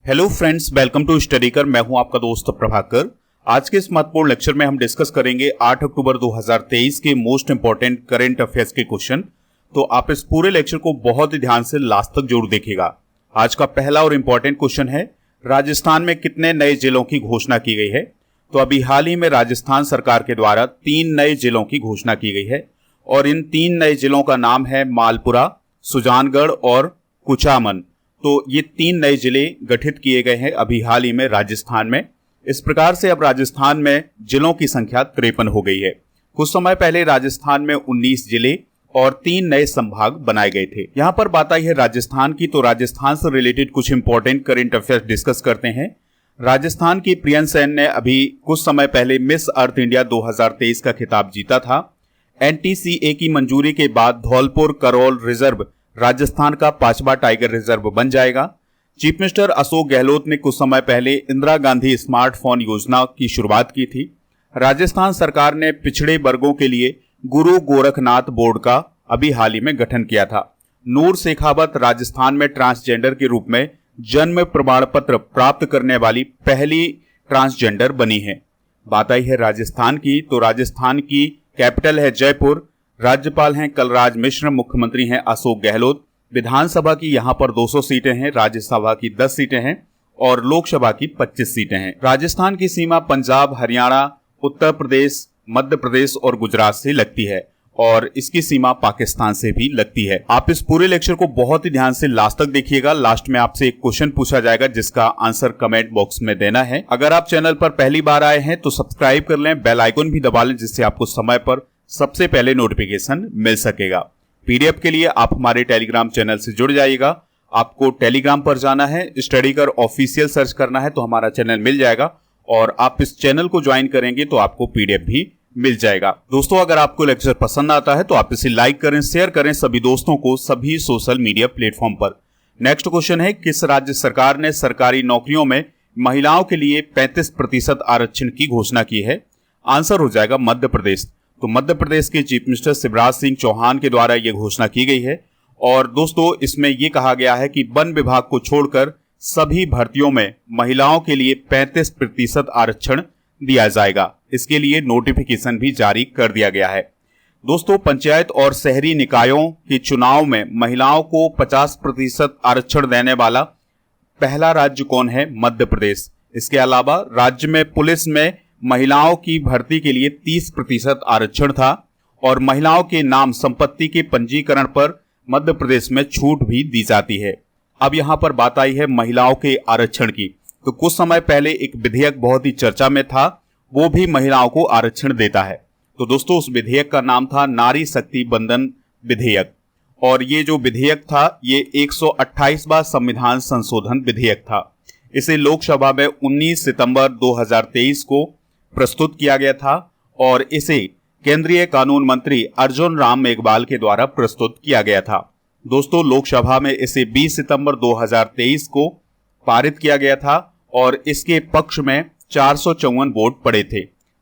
Hello friends, welcome to Studykar. मैं हूं आपका दोस्त प्रभाकर। आज के इस महत्वपूर्ण लेक्चर में हम डिस्कस करेंगे 8 अक्टूबर 2023 के मोस्ट इंपॉर्टेंट करंट अफेयर्स के क्वेश्चन। तो आप इस पूरे लेक्चर को बहुत ही ध्यान से लास्ट तक जरूर देखिएगा। आज का पहला और इंपॉर्टेंट क्वेश्चन है, राजस्थान में कितने नए जिलों की घोषणा की गई है। तो अभी हाल ही में राजस्थान सरकार के द्वारा 3 नए जिलों की घोषणा की गई है और इन 3 नए जिलों का नाम है मालपुरा, सुजानगढ़ और कुचामन। तो ये 3 नए जिले गठित किए गए हैं अभी हाल ही में राजस्थान में। इस प्रकार से अब राजस्थान में जिलों की संख्या 53 हो गई है। कुछ समय पहले राजस्थान में 19 जिले और 3 नए संभाग बनाए गए थे। यहाँ पर बात आई है राजस्थान की, तो राजस्थान से रिलेटेड कुछ इंपॉर्टेंट करंट अफेयर्स डिस्कस करते हैं। राजस्थान की प्रियन सेन ने अभी कुछ समय पहले मिस अर्थ इंडिया 2023 का खिताब जीता था। NTCA की मंजूरी के बाद धौलपुर करौल रिजर्व राजस्थान का 5वां टाइगर रिजर्व बन जाएगा। चीफ मिनिस्टर अशोक गहलोत ने कुछ समय पहले इंदिरा गांधी स्मार्टफोन योजना की शुरुआत की थी। राजस्थान सरकार ने पिछड़े वर्गों के लिए गुरु गोरखनाथ बोर्ड का अभी हाल ही में गठन किया था। नूर शेखावत राजस्थान में ट्रांसजेंडर के रूप में जन्म प्रमाण पत्र प्राप्त करने वाली पहली ट्रांसजेंडर बनी है। बात आई है राजस्थान की, तो राजस्थान की कैपिटल है जयपुर। राज्यपाल हैं कलराज मिश्र, मुख्यमंत्री हैं अशोक गहलोत। विधानसभा की यहां पर 200 सीटें हैं, राज्यसभा की 10 सीटें हैं और लोकसभा की 25 सीटें हैं। राजस्थान की सीमा पंजाब, हरियाणा, उत्तर प्रदेश, मध्य प्रदेश और गुजरात से लगती है और इसकी सीमा पाकिस्तान से भी लगती है। आप इस पूरे लेक्चर को बहुत ही ध्यान से लास्ट तक देखिएगा। लास्ट में आपसे एक क्वेश्चन पूछा जाएगा जिसका आंसर कमेंट बॉक्स में देना है। अगर आप चैनल पर पहली बार आए हैं तो सब्सक्राइब कर लें, बेल आइकन भी दबा लें जिससे आपको समय पर सबसे पहले नोटिफिकेशन मिल सकेगा। पीडीएफ के लिए आप हमारे टेलीग्राम चैनल से जुड़ जाइएगा। आपको टेलीग्राम पर जाना है, स्टडीकर ऑफिशियल सर्च करना है तो हमारा चैनल मिल जाएगा और आप इस चैनल को ज्वाइन करेंगे तो आपको पीडीएफ भी मिल जाएगा। दोस्तों, अगर आपको लेक्चर पसंद आता है तो आप इसे लाइक करें, शेयर करें सभी दोस्तों को सभी सोशल मीडिया प्लेटफॉर्म पर। नेक्स्ट क्वेश्चन है, किस राज्य सरकार ने सरकारी नौकरियों में महिलाओं के लिए 35% आरक्षण की घोषणा की है। आंसर हो जाएगा मध्य प्रदेश। तो मध्य प्रदेश के चीफ मिनिस्टर शिवराज सिंह चौहान के द्वारा यह घोषणा की गई है और दोस्तों इसमें यह कहा गया है कि वन विभाग को छोड़कर सभी भर्तियों में महिलाओं के लिए 35% आरक्षण दिया जाएगा। इसके लिए नोटिफिकेशन भी जारी कर दिया गया है। दोस्तों, पंचायत और शहरी निकायों के चुनाव में महिलाओं को 50% आरक्षण देने वाला पहला राज्य कौन है? मध्य प्रदेश। इसके अलावा राज्य में पुलिस में महिलाओं की भर्ती के लिए 30% आरक्षण था और महिलाओं के नाम संपत्ति के पंजीकरण पर मध्य प्रदेश में छूट भी दी जाती है। अब यहां पर बात आई है महिलाओं के आरक्षण की, तो कुछ समय पहले एक विधेयक बहुत ही चर्चा में था, वो भी महिलाओं को आरक्षण देता है। तो दोस्तों, उस विधेयक का नाम था नारी शक्ति बंधन विधेयक और ये जो विधेयक था ये 128वां संविधान संशोधन विधेयक था। इसे लोकसभा में 19 सितंबर 2023 को प्रस्तुत किया गया था और इसे केंद्रीय कानून मंत्री अर्जुन राम मेघवाल के द्वारा प्रस्तुत किया गया था। दोस्तों, लोकसभा में इसे 20 सितंबर 2023 को पारित किया गया था और इसके पक्ष में 454 वोट पड़े थे।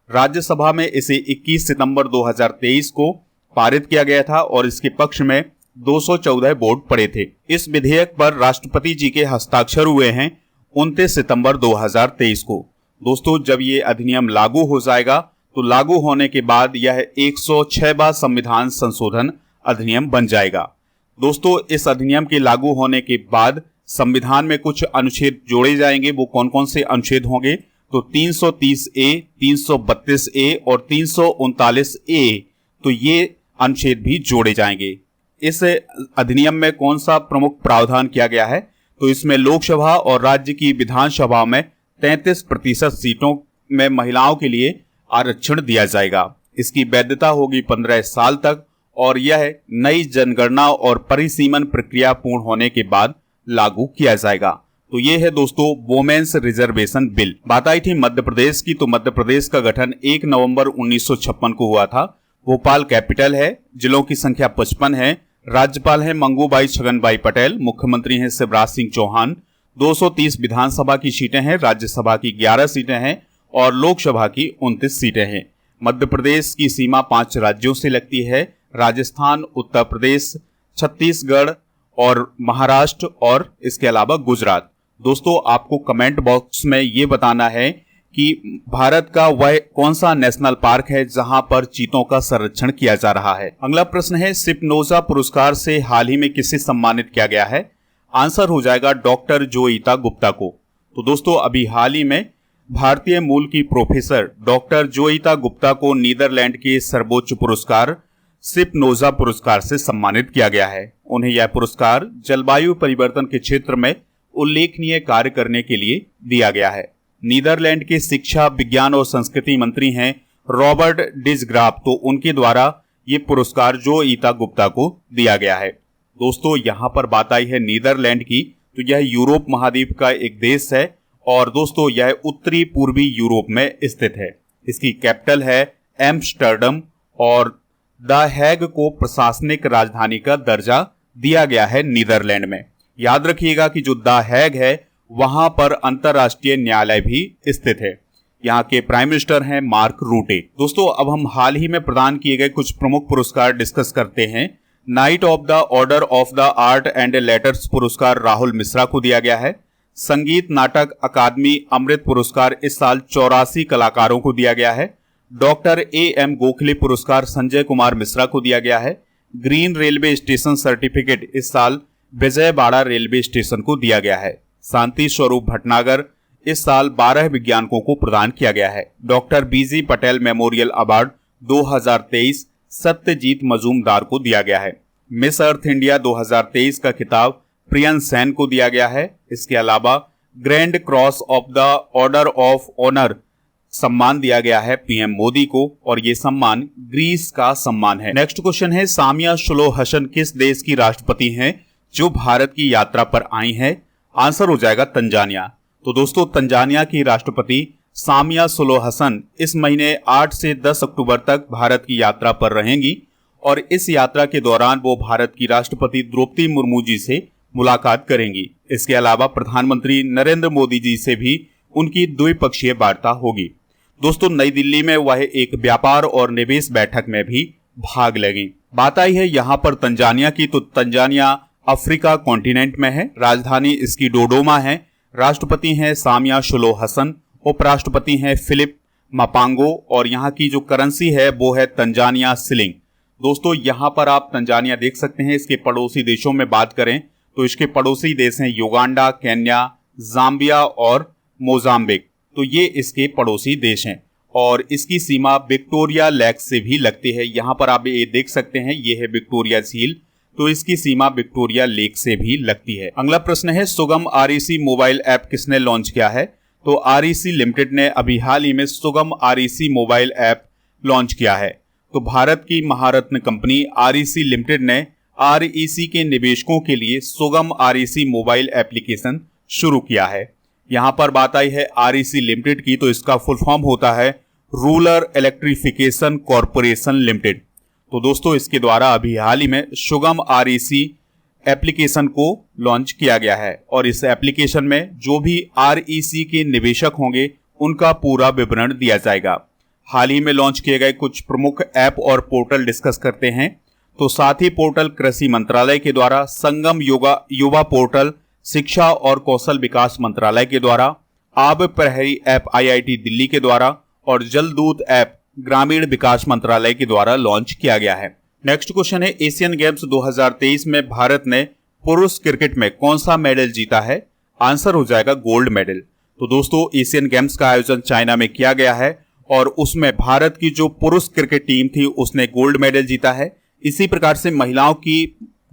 राज्यसभा में इसे 21 सितंबर 2023 को पारित किया गया था और इसके पक्ष में 214 वोट पड़े थे। इस विधेयक पर राष्ट्रपति जी के हस्ताक्षर हुए हैं 29 सितंबर 2023 को। दोस्तों, जब ये अधिनियम लागू हो जाएगा तो लागू होने के बाद यह 106वां संविधान संशोधन अधिनियम बन जाएगा। दोस्तों, इस अधिनियम के लागू होने के बाद संविधान में कुछ अनुच्छेद जोड़े जाएंगे। वो कौन कौन से अनुच्छेद होंगे? तो 330A, 332A और 339A, तो ये अनुच्छेद भी जोड़े जाएंगे। इस अधिनियम में कौन सा प्रमुख प्रावधान किया गया है? तो इसमें लोकसभा और राज्य की विधानसभा में 33% सीटों में महिलाओं के लिए आरक्षण दिया जाएगा। इसकी वैधता होगी 15 साल तक और यह नई जनगणना और परिसीमन प्रक्रिया पूर्ण होने के बाद लागू किया जाएगा। तो ये है दोस्तों वोमेन्स रिजर्वेशन बिल। बात आई थी मध्य प्रदेश की, तो मध्य प्रदेश का गठन 1 नवंबर 1956 को हुआ था। भोपाल कैपिटल है, जिलों की संख्या 55 है। राज्यपाल हैं मंगूबाई छगनभाई पटेल, मुख्यमंत्री हैं शिवराज सिंह चौहान। 230 विधानसभा की सीटें हैं, राज्यसभा की 11 सीटें हैं और लोकसभा की 29 सीटें हैं। मध्य प्रदेश की सीमा 5 राज्यों से लगती है, राजस्थान, उत्तर प्रदेश, छत्तीसगढ़ और महाराष्ट्र और इसके अलावा गुजरात। दोस्तों आपको कमेंट बॉक्स में ये बताना है कि भारत का वह कौन सा नेशनल पार्क है जहां पर चीतों का संरक्षण किया जा रहा है। अगला प्रश्न है, सिपनोजा पुरस्कार से हाल ही में किसे सम्मानित किया गया है? आंसर हो जाएगा डॉक्टर जोईता गुप्ता को। तो दोस्तों अभी हाल ही में भारतीय मूल की प्रोफेसर डॉक्टर जोईता गुप्ता को नीदरलैंड के सर्वोच्च पुरस्कार सिपनोजा पुरस्कार से सम्मानित किया गया है। उन्हें यह पुरस्कार जलवायु परिवर्तन के क्षेत्र में उल्लेखनीय कार्य करने के लिए दिया गया है। नीदरलैंड के शिक्षा, विज्ञान और संस्कृति मंत्री हैं रॉबर्ट डिजग्राफ, तो उनके द्वारा ये पुरस्कार जोईता गुप्ता को दिया गया है। दोस्तों यहाँ पर बात आई है नीदरलैंड की, तो यह यूरोप महाद्वीप का एक देश है और दोस्तों यह उत्तरी पूर्वी यूरोप में स्थित है। इसकी कैपिटल है एम्स्टर्डम और द हैग को प्रशासनिक राजधानी का दर्जा दिया गया है नीदरलैंड में। याद रखिएगा कि जो द हैग है वहां पर अंतर्राष्ट्रीय न्यायालय भी स्थित है। यहाँ के प्राइम मिनिस्टर हैं मार्क रूटे। दोस्तों अब हम हाल ही में प्रदान किए गए कुछ प्रमुख पुरस्कार डिस्कस करते हैं। Night of the Order of the art and letters पुरस्कार राहुल मिश्रा को दिया गया है। संगीत नाटक अकादमी अमृत पुरस्कार इस साल 84 कलाकारों को दिया गया है। Doctor A.M. गोखले पुरस्कार संजय कुमार मिश्रा को दिया गया है। ग्रीन रेलवे स्टेशन सर्टिफिकेट इस साल विजयवाड़ा रेलवे स्टेशन को दिया गया है। शांति स्वरूप भटनागर इस साल 12 वैज्ञानिकों को प्रदान किया गया है। Doctor B.G. Patel memorial award 2023 Satyajit Majumdar को दिया गया है। मिस अर्थ इंडिया 2023 का खिताब प्रियन सेन को दिया गया है। इसके अलावा Grand Cross of the Order of Honour सम्मान दिया गया है पीएम मोदी को और ये सम्मान ग्रीस का सम्मान है। नेक्स्ट क्वेश्चन है, सामिया सुलूहु हसन किस देश की राष्ट्रपति हैं जो भारत की यात्रा पर आई हैं? आंसर हो जाएगा तंजानिया। तो दोस्तों तंजानिया की राष्ट्रपति सामिया सुलूहु हसन इस महीने 8 से 10 अक्टूबर तक भारत की यात्रा पर रहेंगी और इस यात्रा के दौरान वो भारत की राष्ट्रपति द्रौपदी मुर्मू जी से मुलाकात करेंगी। इसके अलावा प्रधानमंत्री नरेंद्र मोदी जी से भी उनकी द्विपक्षीय वार्ता होगी। दोस्तों नई दिल्ली में वह एक व्यापार और निवेश बैठक में भी भाग लेंगी। बात आई है यहाँ पर तंजानिया की, तो तंजानिया अफ्रीका कॉन्टिनेंट में है। राजधानी इसकी डोडोमा है। राष्ट्रपति हैं सामिया सुलूहु हसन, उपराष्ट्रपति हैं फिलिप मपांगो और यहाँ की जो करेंसी है वो है तंजानिया शिलिंग। दोस्तों यहाँ पर आप तंजानिया देख सकते हैं। इसके पड़ोसी देशों में बात करें तो इसके पड़ोसी देश हैं युगांडा, केन्या, जाम्बिया और मोजाम्बिक, तो ये इसके पड़ोसी देश हैं और इसकी सीमा विक्टोरिया लेक से भी लगती है। यहाँ पर आप ये देख सकते हैं, ये है विक्टोरिया झील, तो इसकी सीमा विक्टोरिया लेक से भी लगती है। अगला प्रश्न है, सुगम REC मोबाइल ऐप किसने लॉन्च किया है? तो REC लिमिटेड ने अभी हाल ही में सुगम REC मोबाइल ऐप लॉन्च किया है। तो भारत की महारत्न कंपनी REC लिमिटेड ने REC के निवेशकों के लिए सुगम REC मोबाइल एप्लीकेशन शुरू किया है। यहाँ पर बात आई है REC लिमिटेड की, तो इसका फुल फॉर्म होता है रूरल इलेक्ट्रिफिकेशन कॉरपोरेशन लिमिटेड। तो दोस्तों इसके द्वारा अभी हाल ही में सुगम REC एप्लीकेशन को लॉन्च किया गया है और इस एप्लीकेशन में जो भी REC के निवेशक होंगे उनका पूरा विवरण दिया जाएगा। हाल ही में लॉन्च किए गए कुछ प्रमुख ऐप और पोर्टल डिस्कस करते हैं। तो साथी पोर्टल कृषि मंत्रालय के द्वारा, संगम युवा पोर्टल शिक्षा और कौशल विकास मंत्रालय के द्वारा, आब प्रहरी ऐप IIT दिल्ली के द्वारा और जलदूत ऐप ग्रामीण विकास मंत्रालय के द्वारा लॉन्च किया गया है। नेक्स्ट क्वेश्चन है, एशियन गेम्स 2023 में भारत ने पुरुष क्रिकेट में कौन सा मेडल जीता है? आंसर हो जाएगा गोल्ड मेडल। तो दोस्तों एशियन गेम्स का आयोजन चाइना में किया गया है और उसमें भारत की जो पुरुष क्रिकेट टीम थी उसने गोल्ड मेडल जीता है। इसी प्रकार से महिलाओं की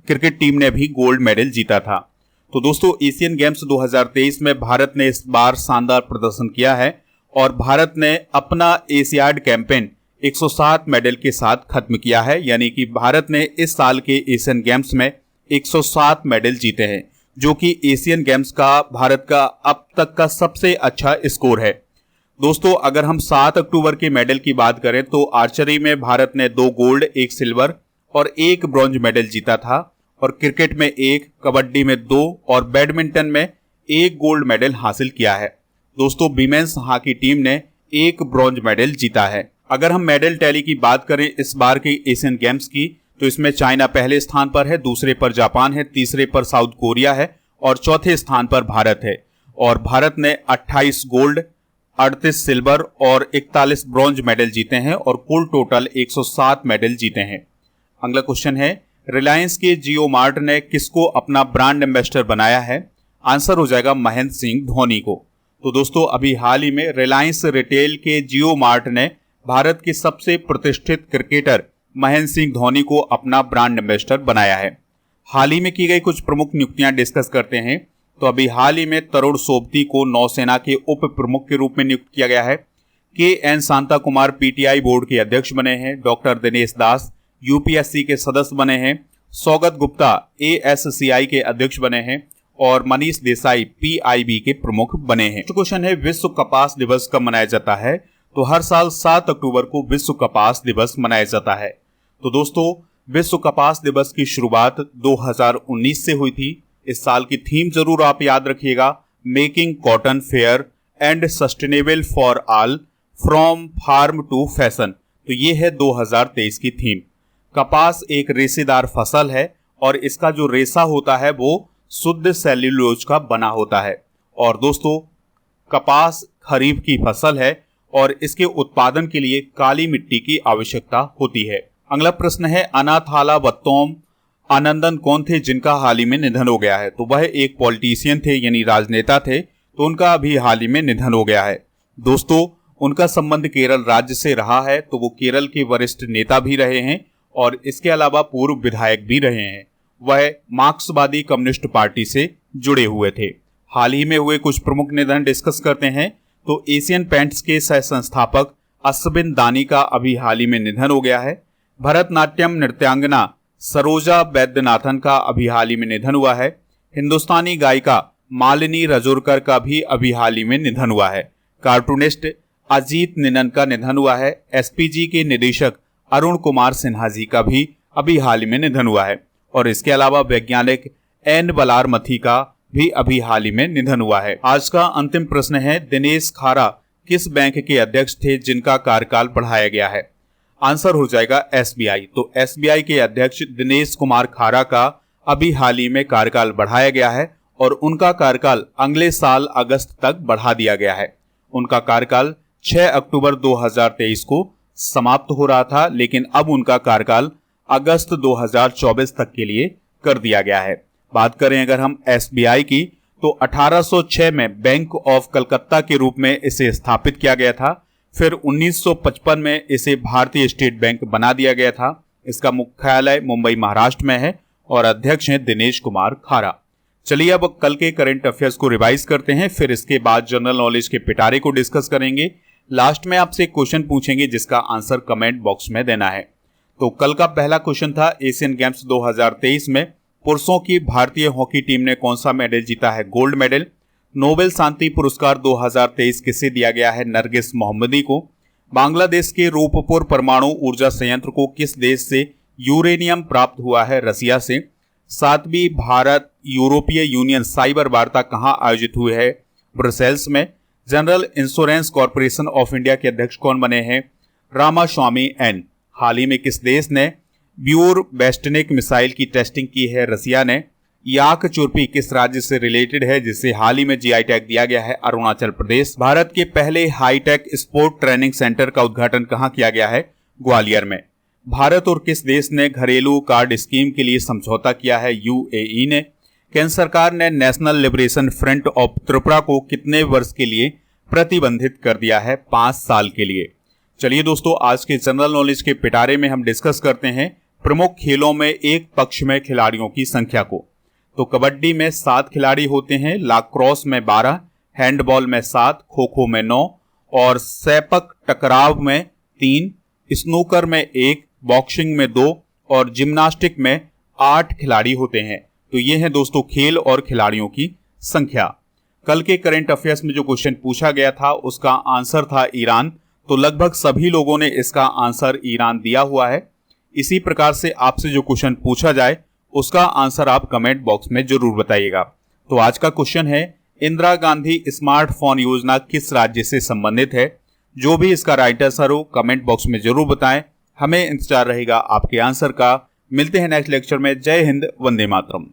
क्रिकेट टीम ने भी गोल्ड मेडल जीता था। तो दोस्तों एशियन गेम्स 2023 में भारत ने इस बार शानदार प्रदर्शन किया है और भारत ने अपना एशियाड कैंपेन 107 मेडल के साथ खत्म किया है। यानी कि भारत ने इस साल के एशियन गेम्स में 107 मेडल जीते हैं, जो कि एशियन गेम्स का भारत का अब तक का सबसे अच्छा स्कोर है। दोस्तों अगर हम 7 अक्टूबर के मेडल की बात करें तो आर्चरी में भारत ने 2 गोल्ड, 1 सिल्वर और 1 ब्रॉन्ज मेडल जीता था और क्रिकेट में 1, कबड्डी में 2 और बैडमिंटन में 1 गोल्ड मेडल हासिल किया है। दोस्तों विमेंस हॉकी टीम ने 1 ब्रॉन्ज मेडल जीता है। अगर हम मेडल टैली की बात करें इस बार के एशियन गेम्स की, तो इसमें चाइना पहले स्थान पर है, दूसरे पर जापान है, तीसरे पर साउथ कोरिया है और चौथे स्थान पर भारत है। और भारत ने 28 गोल्ड, 38 सिल्वर और 41 ब्रॉन्ज मेडल जीते हैं और कुल टोटल 107 मेडल जीते हैं। अगला क्वेश्चन है, रिलायंस के जियो मार्ट ने किसको अपना ब्रांड एम्बेसडर बनाया है? आंसर हो जाएगा महेंद्र सिंह धोनी को। तो दोस्तों अभी हाल ही में रिलायंस रिटेल के जियो मार्ट ने भारत के सबसे प्रतिष्ठित क्रिकेटर महेंद्र सिंह धोनी को अपना ब्रांड एम्बेसडर बनाया है। हाल ही में की गई कुछ प्रमुख नियुक्तियां डिस्कस करते हैं। तो अभी हाल ही में तरुण सोबती को नौसेना के उप प्रमुख के रूप में नियुक्त किया गया है। KN Shanta Kumar PTI board के अध्यक्ष बने हैं। डॉक्टर दिनेश दास UPSC के सदस्य बने हैं। सौगत गुप्ता ASCI के अध्यक्ष बने हैं और मनीष देसाई PIB के प्रमुख बने हैं। क्वेश्चन है, विश्व कपास दिवस कब मनाया जाता है? तो हर साल 7 अक्टूबर को विश्व कपास दिवस मनाया जाता है। तो दोस्तों विश्व कपास दिवस की शुरुआत 2019 से हुई थी। इस साल की थीम जरूर आप याद रखिएगा, making cotton fair and sustainable for all from farm to fashion. तो ये है 2023 की थीम। कपास एक रेशेदार फसल है और इसका जो रेशा होता है वो शुद्ध सेल्यूलोज का बना होता है। और दोस्तों कपास खरीफ की फसल है और इसके उत्पादन के लिए काली मिट्टी की आवश्यकता होती है। अगला प्रश्न है, अनाथालावत्तोम आनंदन कौन थे जिनका हाल ही में निधन हो गया है? तो वह एक पॉलिटिशियन थे यानी राजनेता थे। तो उनका अभी हाल ही में निधन हो गया है। दोस्तों उनका संबंध केरल राज्य से रहा है। तो वो केरल के वरिष्ठ नेता भी रहे हैं और इसके अलावा पूर्व विधायक भी रहे हैं। वह मार्क्सवादी कम्युनिस्ट पार्टी से जुड़े हुए थे। हाल ही में हुए कुछ प्रमुख निधन डिस्कस करते हैं। तो एशियन पेंट्स के सह संस्थापक अश्विन दानी का अभी हाल ही में निधन हो गया है। भरतनाट्यम नृत्यांगना सरोजा वैद्यनाथन का अभी हाल ही में निधन हुआ है। हिंदुस्तानी गायिका मालिनी रजोरकर का भी अभी हाल ही में निधन हुआ है। कार्टूनिस्ट अजीत निनन का निधन हुआ है। SPG के निदेशक अरुण कुमार सिन्हा जी का भी अभी हाल ही में निधन हुआ है। और इसके अलावा वैज्ञानिक N बलारमथी का भी अभी हाल ही में निधन हुआ है। आज का अंतिम प्रश्न है, दिनेश खारा किस बैंक के अध्यक्ष थे जिनका कार्यकाल बढ़ाया गया है? आंसर हो जाएगा SBI। तो SBI के अध्यक्ष दिनेश कुमार खारा का अभी हाल ही में कार्यकाल बढ़ाया गया है और उनका कार्यकाल अगले साल अगस्त तक बढ़ा दिया गया है। उनका कार्यकाल 6 अक्टूबर 2023 को समाप्त हो रहा था, लेकिन अब उनका कार्यकाल अगस्त 2024 तक के लिए कर दिया गया है। बात करें अगर हम SBI की, तो 1806 में बैंक ऑफ कलकत्ता के रूप में इसे स्थापित किया गया था। फिर 1955 में इसे भारतीय स्टेट बैंक बना दिया गया था। इसका मुख्यालय मुंबई महाराष्ट्र में है और अध्यक्ष हैं दिनेश कुमार खारा। चलिए अब कल के करंट अफेयर्स को रिवाइज करते हैं, फिर इसके बाद जनरल नॉलेज के पिटारे को डिस्कस करेंगे। लास्ट में आपसे एक क्वेश्चन पूछेंगे जिसका आंसर कमेंट बॉक्स में देना है। तो कल का पहला क्वेश्चन था, एशियन गेम्स 2023 में पुरुषों की भारतीय हॉकी टीम ने कौन सा मेडल जीता है? Gold medal. नोबेल शांति पुरस्कार 2023 किसे दिया गया है? नरगिस मोहम्मदी को। बांग्लादेश के रूपपुर परमाणु ऊर्जा संयंत्र को किस देश से यूरेनियम प्राप्त हुआ है? रसिया से। 7वीं भारत यूरोपीय यूनियन साइबर वार्ता कहां आयोजित हुई है? ब्रसेल्स में। General insurance corporation of India के अध्यक्ष कौन बने हैं? रामास्वामी एन। हाल ही में किस देश ने ब्यूर बेस्टनिक मिसाइल की टेस्टिंग की है? रसिया ने। याक चुर्पी किस राज्य से रिलेटेड है जिसे हाल ही में GI टैग दिया गया है? अरुणाचल प्रदेश। भारत के पहले हाईटेक स्पोर्ट ट्रेनिंग सेंटर का उद्घाटन कहां किया गया है? ग्वालियर में। भारत और किस देश ने घरेलू कार्ड स्कीम के लिए समझौता किया है? UAE ने। केंद्र सरकार ने national liberation front of Tripura को कितने वर्ष के लिए प्रतिबंधित कर दिया है? 5 साल के लिए। चलिए दोस्तों आज के जनरल नॉलेज के पिटारे में हम डिस्कस करते हैं प्रमुख खेलों में एक पक्ष में खिलाड़ियों की संख्या को। तो कबड्डी में 7 खिलाड़ी होते हैं, लाक्रोस में 12, हैंडबॉल में 7, खो खो में 9 और सैपक टकराव में 3, स्नूकर में 1, बॉक्सिंग में 2 और जिम्नास्टिक में 8 खिलाड़ी होते हैं। तो ये है दोस्तों खेल और खिलाड़ियों की संख्या। कल के करंट अफेयर्स में जो क्वेश्चन पूछा गया था उसका आंसर था ईरान। तो लगभग सभी लोगों ने इसका आंसर ईरान दिया हुआ है। इसी प्रकार से आपसे जो क्वेश्चन पूछा जाए उसका आंसर आप कमेंट बॉक्स में जरूर बताइएगा। तो आज का क्वेश्चन है, इंदिरा गांधी स्मार्टफोन योजना किस राज्य से संबंधित है? जो भी इसका राइट आंसर हो कमेंट बॉक्स में जरूर बताएं। हमें इंतजार रहेगा आपके आंसर का। मिलते हैं नेक्स्ट लेक्चर में। जय हिंद, वंदे मातरम।